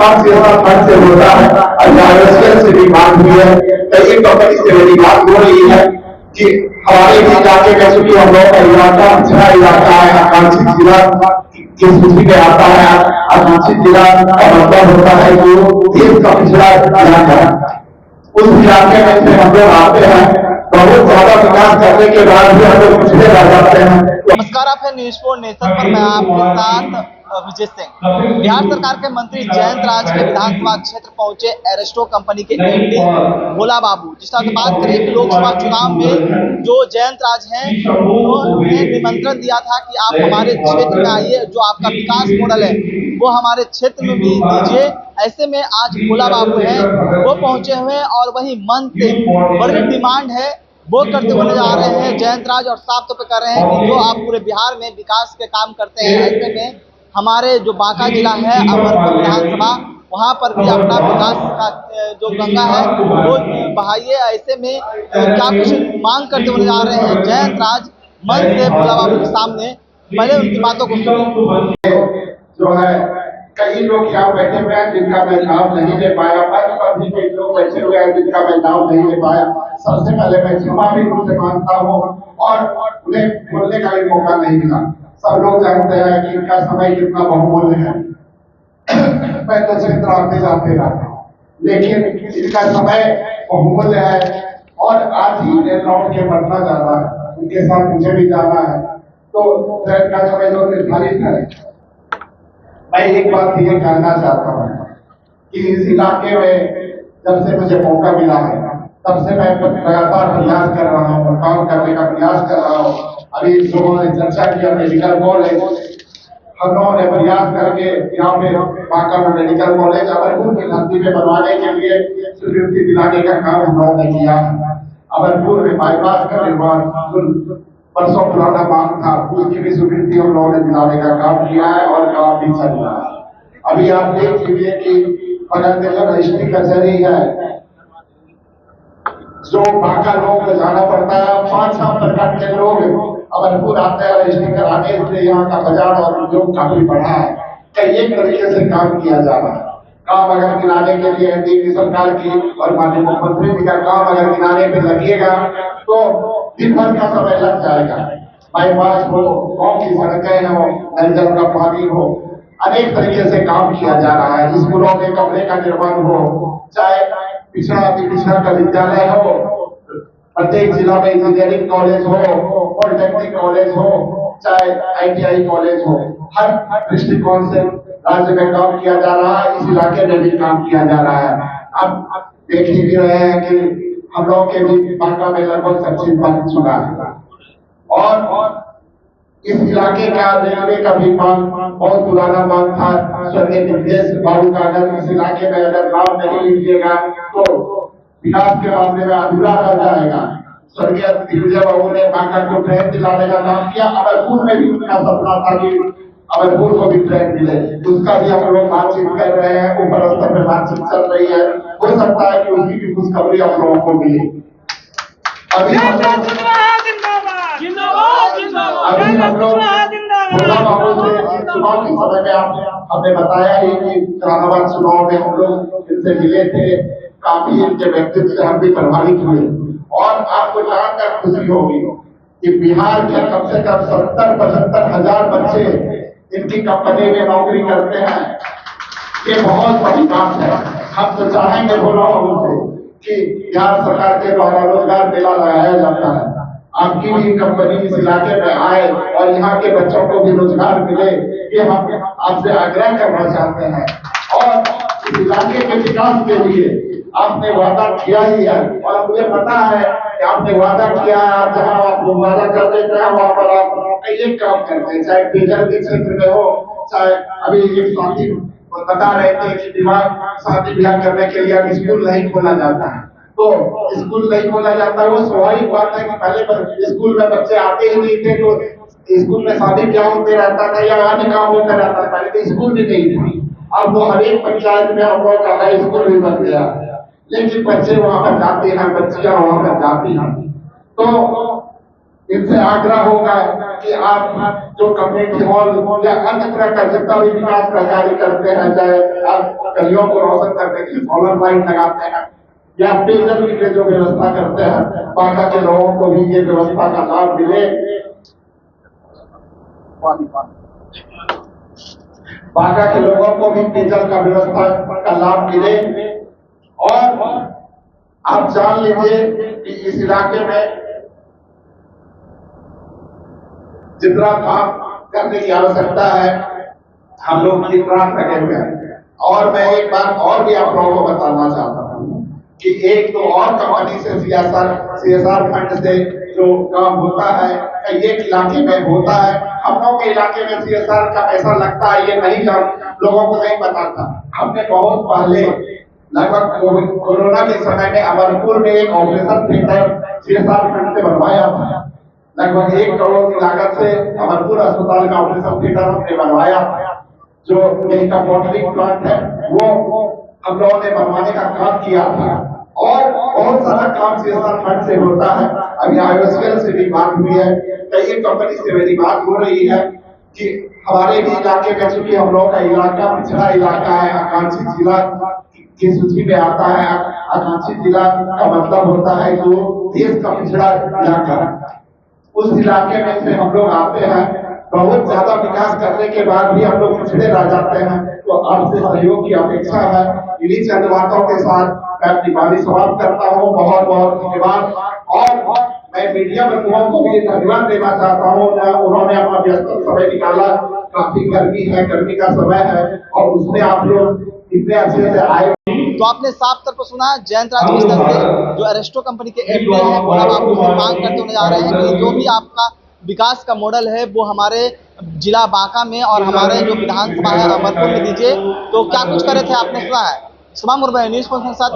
काम सियासत फंड से होता है और आईएसएल से भी बात हुई है, कई कंपनी से मेरी बात हो रही है कि हमारे भी इलाके में चूंकि हम लोग का इलाका पिछड़ा इलाका है, आकांक्षित जिला की सूची में आता है। आकांक्षित जिला का मतलब होता है जो देश का पिछड़ा इलाका है, उस इलाके में से हम लोग आते हैं। बहुत ज्यादा विकास करने के बाद भी हम लोग पिछड़े रह जाते हैं। नमस्कार, आप है न्यूज़ 4 नेशन पर। मैं आपके साथ विजय सिंह। बिहार सरकार के मंत्री जयंत राज के विधानसभा क्षेत्र पहुंचे एरिस्टो कंपनी के एमडी भोला बाबू। जिस तरह से बात करें कि लोकसभा चुनाव में जो जयंत राज हैं उन्होंने निमंत्रण दिया था कि आप हमारे क्षेत्र में आइए, जो आपका विकास मॉडल है वो हमारे क्षेत्र में भी दीजिए। ऐसे में आज भोला बाबू हैं वो पहुंचे हुए हैं और वही मन से बड़ी डिमांड है वो करते हुए नजर आ रहे हैं जयंत राज, और साफ तौर पे कर रहे हैं कि जो आप पूरे बिहार में विकास के काम करते हैं, ऐसे में हमारे जो बांका जिला है अमरपुर विधानसभा, वहां पर भी अपना विकास का जो गंगा है वो बहाइए। ऐसे में क्या कुछ मांग करते हुए नजर आ रहे हैं जयंत राज मन से भोला बाबू के सामने। पहले उनकी बातों को सुनिए। जो है कई लोग यहाँ बैठे हुए हैं जिनका मैं नाम नहीं ले पाया, मंच पर भी कई लोग बैठे हुए हैं जिनका मैं नाम नहीं ले पाया। सबसे पहले मैं क्षमा भी उनसे मांगता हूँ और उन्हें बोलने का भी मौका नहीं मिला। सब लोग जानते हैं कि इनका समय कितना बहुमूल्य है। मैं तो क्षेत्र आते जाते रहता हूँ, लेकिन इनका समय बहुमूल्य है और आज ही लौट के पटना जाना है, उनके साथ मुझे भी जाना है, तो का समय जो निर्धारित है। मैं एक बात ये कहना चाहता हूँ कि इस इलाके में जब से मुझे मौका मिला है तब से मैं लगातार प्रयास कर रहा हूँ, काम करने का प्रयास कर रहा हूँ। अभी लोगों ने चर्चा किया मेडिकल कॉलेज, हम लोगों ने प्रयास करके यहाँ पे बांका में मेडिकल कॉलेज अमरपुर की धरती में बनवाने के लिए स्वीकृति दिलाने का काम हम लोगों ने किया। अमरपुर में बाईपास का निर्माण परसों पुराना मांग था, उसकी भी स्वीकृति हम लोगों ने दिलाने का काम किया है और काम भी चल रहा है। अभी आप देख लीजिए कि अगर रजिस्ट्री कचहरी है जो बांका लोग को जाना पड़ता है, 5-7 प्रकार के लोग अमरपुर आते हैं रजिस्ट्री कराने, इसलिए यहाँ का बाजार और उद्योग काफी बढ़ा है। कई एक तरीके से काम किया जा रहा है। काम अगर गिनाने के लिए एनडीए सरकार की और माननीय मुख्यमंत्री जी का काम अगर गिनाने पे लगिएगा तो दिन भर का समय लग जाएगा। बाईपास हो, गाँव की सड़कें हो, नल जल का पानी हो, अनेक तरीके से काम किया जा रहा है। स्कूलों में कमरे का निर्माण हो, चाहे पिछड़ा अति पिछड़ा का विद्यालय हो, प्रत्येक जिला में इंजीनियरिंग कॉलेज हो, पॉलिटेक्निक कॉलेज हो, चाहे आईटीआई कॉलेज हो, हर दृष्टिकोण से राज्य में काम किया जा रहा है। इस इलाके में भी काम किया जा रहा है। अब देख ही भी रहे हैं कि हम लोग के भी बांका में लगभग सब चीज बन चुका है और इस इलाके का रेलवे का भी मांग बहुत पुराना मांग था। स्वर्गीय दिग्विजय बाबू का अगर इस इलाके में अगर नाम नहीं लीजिएगा तो विकास के मामले में अधूरा रह जाएगा। स्वर्गीय दिग्विजय बाबू ने बांका को ट्रेन दिलाने का काम किया। अमरपुर में भी उनका सपना था कि अमरपुर को भी ट्रेन मिले, उसका भी हम लोग बातचीत कर रहे हैं, ऊपर स्तर पर बातचीत चल रही है। हो सकता है कि उसकी भी खुशखबरी हम लोगों को मिले। अभी हम लोग भोला बाबू से चुनाव के समय में हमने बताया ही कि जहानाबाद चुनाव में हम लोग इनसे मिले थे, काफी इनके व्यक्तित्व से हम भी प्रभावित हुए और आपको जानकर खुशी होगी कि बिहार के कम से कम 70-75 हजार बच्चे इनकी कंपनी में नौकरी करते हैं। ये बहुत बड़ी बात है। हम तो चाहेंगे भोला बाबू से कि बिहार सरकार के द्वारा रोजगार मेला लगाया जाता है, आपकी भी कंपनी इस इलाके में आए और यहाँ के बच्चों को भी रोजगार मिले, ये हम आपसे आग्रह करना चाहते हैं। और इस इलाके के विकास के लिए आपने वादा किया ही है और मुझे पता है कि आपने वादा किया है। आप जहाँ आप वादा कर देते हैं वहाँ पर आप एक काम करते हैं, चाहे पेयजल के क्षेत्र में हो, चाहे अभी एक साथी बता रहे थे कि विवाह शादी ब्याह करने के लिए स्कूल नहीं खोला जाता है, तो स्कूल नहीं खोला जाता है। वो स्वाभाविक बात है कि पहले स्कूल में बच्चे आते ही नहीं थे, तो स्कूल में शादी ब्याह होते रहता था या अन्य काम होता रहता था। पहले तो स्कूल भी नहीं था। अब वो हर एक पंचायत में हम लोग का हाई स्कूल भी बन गया, लेकिन बच्चे वहां पर जाते हैं, बच्चियां वहां पर जाती हैं। तो इनसे आग्रह होगा कि आप जो कम्युनिटी हॉल या अन्य तरह का जितना भी विकास का कार्य करते हैं, चाहे आप गलियों को रोशन करने के लिए सोलर लाइट लगाते हैं या पेयजल की जो व्यवस्था करते हैं, बाका के लोगों को भी ये व्यवस्था का लाभ मिले, बाका के लोगों को भी पेयजल का व्यवस्था का लाभ मिले। और आप जान लीजिए कि इस इलाके में जितना काम करने की आवश्यकता है हम लोग दिन रात लगे हुए हैं। और मैं एक बात और भी आप लोगों को बताना चाहता हूँ कि एक तो और कंपनी से CSR फंड से जो काम होता है एक इलाके में होता है, हम लोगों के इलाके में CSR का पैसा लगता है ये नहीं लोगों को नहीं पता था। हमने बहुत पहले लगभग कोरोना के समय में अमरपुर में एक ऑपरेशन थिएटर CSR फंड से बनवाया था। लगभग 1 करोड़ की लागत से अमरपुर अस्पताल का ऑपरेशन थिएटर हमने बनवाया। जो इसका बॉटलिंग प्लांट है वो हम लोगों ने बनवाने का काम किया था। और बहुत सारा काम CSR फंड से होता है। अभी IOCL से भी बात हुई है, कई कंपनी से मेरी बात हो रही है कि हमारे भी इलाके में, चूंकि हम लोगों का इलाका पिछड़ा इलाका है, आकांक्षी जिला की सूची में आता है। आकांक्षी जिला का मतलब होता है जो देश का पिछड़ा इलाका, उस इलाके में से हम लोग आते हैं। बहुत ज्यादा विकास करने के बाद भी हम लोग पिछड़े रह जाते हैं, तो आपसे सहयोग की अपेक्षा है। इन्हीं चंद बातों के साथ मैं अपनी वाणी समाप्त करता हूँ। बहुत बहुत धन्यवाद। और मैं मीडिया बंधुओं को भी धन्यवाद देना चाहता हूँ, उन्होंने अपना व्यस्त समय निकाला। काफी गर्मी है, गर्मी का समय है और उसमें आप लोग इतने अच्छे से आए। तो आपने साफ तौर पर सुना, जयंत राज मिस्टर से जो एरेस्टो कंपनी के MD हैं भोला बाबू से मांग करते हुए जा रहे हैं कि जो भी आपका विकास का मॉडल है वो हमारे जिला बांका में और हमारे जो विधानसभा है अमरपुर में दीजिए। तो क्या कुछ करे थे आपने सुना है। सुमा मुर्मू न्यूज़ 5 के साथ।